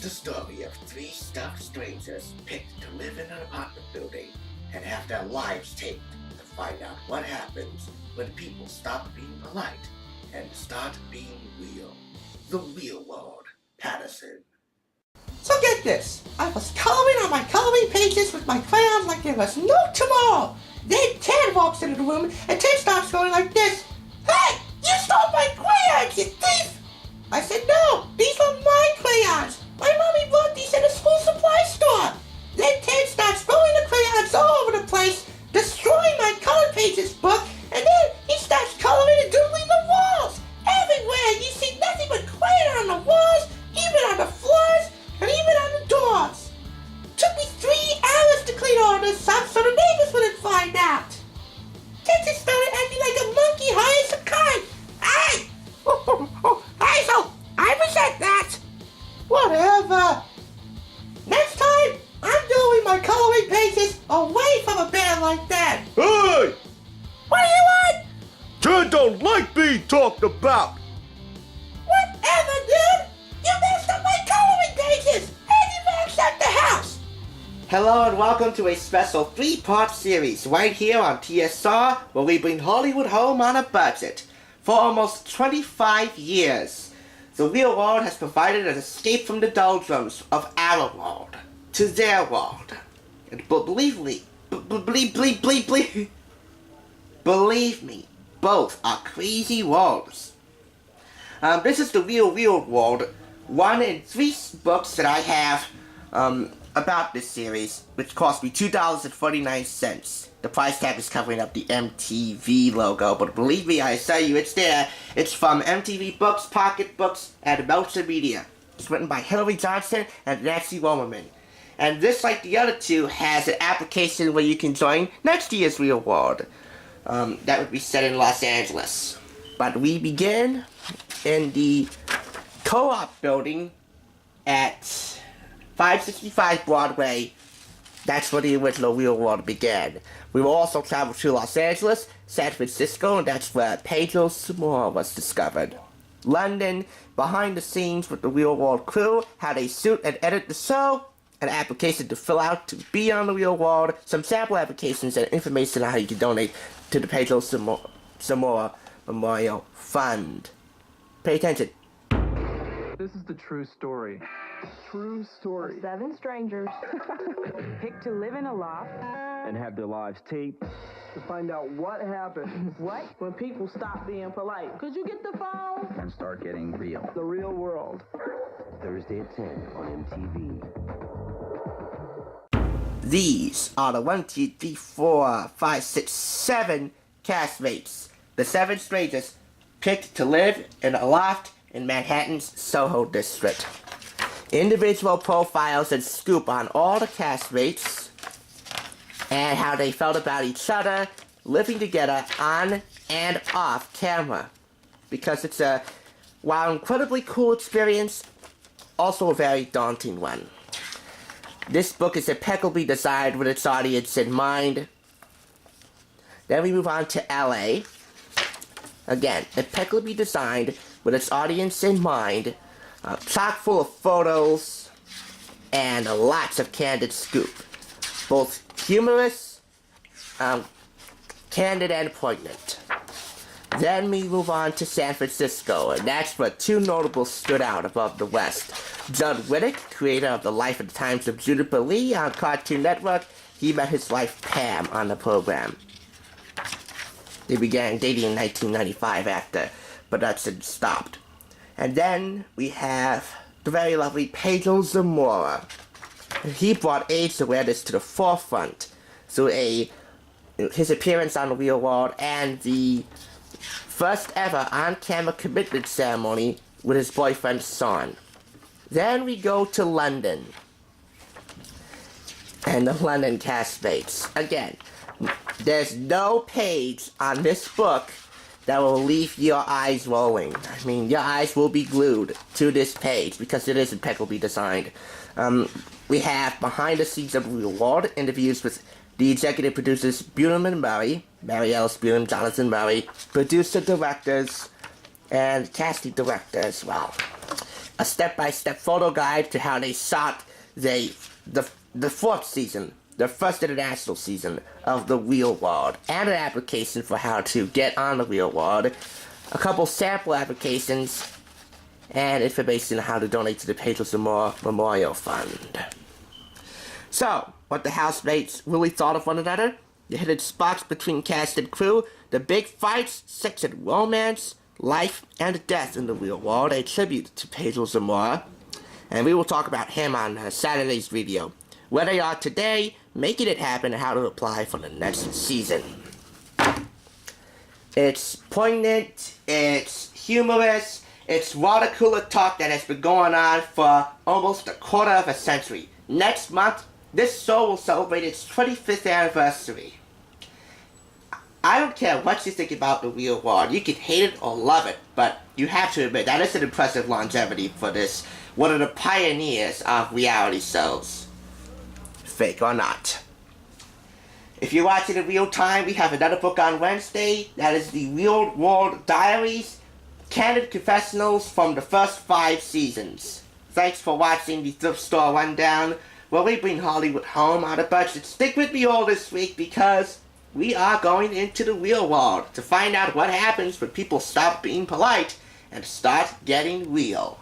the story of three stuffed strangers picked to live in an apartment building and have their lives taped to find out what happens when people stop being polite and start being real. The Real World, Patterson. So get this, I was coloring on my coloring pages with my crayons like there was no tomorrow. Then Ted walks into the room and Ted starts going like this. Hey, you stole my crayons, you thief! I said, no, these are my crayons. My mommy bought these in a school supply store. Then Ted starts throwing the crayons all over the place, destroying my color pages book, and then he starts coloring and doodling the walls. Everywhere you see nothing but crayon on the walls, even on the floors, and even on the doors. Took me 3 hours to clean all this up so the neighbors wouldn't find out. Ted just started acting like a monkey high as a kite. Hey! Hazel, I resent that. Whatever. Next time, I'm doing my coloring pages away from a bear like that. Hey! What do you want? Ted don't like being talked about. Whatever, dude. You messed up my coloring pages. And you maxed out the house. Hello and welcome to a special 3-part series right here on TSR, where we bring Hollywood home on a budget. For almost 25 years, the Real World has provided an escape from the doldrums of our world to their world. And believe me, both are crazy worlds. This is the Real World, one in 3 books that I have about this series, which cost me $2.49. The price tag is covering up the MTV logo, but believe me, I tell you, it's there. It's from MTV Books, Pocket Books, and Multimedia. It's written by Hillary Johnson and Nancy Womerman. And this, like the other two, has an application where you can join next year's Real World. That would be set in Los Angeles. But we begin in the co-op building at 565 Broadway. That's where the original Real World began. We will also travel to Los Angeles, San Francisco, and that's where Pedro Zamora was discovered. London, behind the scenes with the Real World crew, how they shoot and edit the show, an application to fill out to be on the Real World, some sample applications, and information on how you can donate to the Pedro Zamora Memorial Fund. Pay attention. This is the true story. True story. 7 strangers picked to live in a loft And have their lives taped to find out what happens. What? When people stop being polite. Could you get the phone? And start getting real. The Real World. Thursday at 10 on MTV. These are the 1, 2, 3, 4, 5, 6, 7 castmates. The 7 strangers picked to live in a loft in Manhattan's Soho district. Individual profiles and scoop on all the castmates and how they felt about each other, living together on and off camera. Because it's a, while incredibly cool experience, also a very daunting one. This book is impeccably designed with its audience in mind. Then we move on to LA. Again, impeccably designed with its audience in mind. Chock full of photos and lots of candid scoop. Both humorous, candid, and poignant. Then we move on to San Francisco, and that's where 2 notables stood out above the West. Judd Winick, creator of The Life and Times of Juniper Lee on Cartoon Network, he met his wife Pam on the program. They began dating in 1995 after production stopped. And then we have the very lovely Pedro Zamora. He brought AIDS awareness to the forefront through his appearance on The Real World and the first ever on-camera commitment ceremony with his boyfriend Son. Then we go to London and the London castmates. Again, there's no page on this book that will leave your eyes rolling. I mean, your eyes will be glued to this page because it is impeccably designed. We have behind the scenes of Real World interviews with the executive producers Bunim and Murray, Mary Ellis Bunim, Jonathan Murray, producer directors, and casting director as well. a step-by-step photo guide to how they shot the fourth season, the first international season of the Real World, and an application for how to get on the Real World, a couple sample applications, and information on how to donate to the Pedro Zamora Memorial Fund. So, what the housemates really thought of one another, the hidden spots between cast and crew, the big fights, sex and romance, life and death in the Real World, a tribute to Pedro Zamora, and we will talk about him on Saturday's video. Where they are today, making it happen, and how to apply for the next season. It's poignant, it's humorous, it's water cooler talk that has been going on for almost a quarter of a century. Next month, this show will celebrate its 25th anniversary. I don't care what you think about the Real World. You can hate it or love it, but you have to admit that is an impressive longevity for this, one of the pioneers of reality shows. Fake or not. If you're watching in real time, we have another book on Wednesday. That is the Real World Diaries, Candid Confessionals from the first 5 seasons. Thanks for watching the Thrift Store Rundown, where we bring Hollywood home on a budget. Stick with me all this week because we are going into the real world to find out what happens when people stop being polite and start getting real.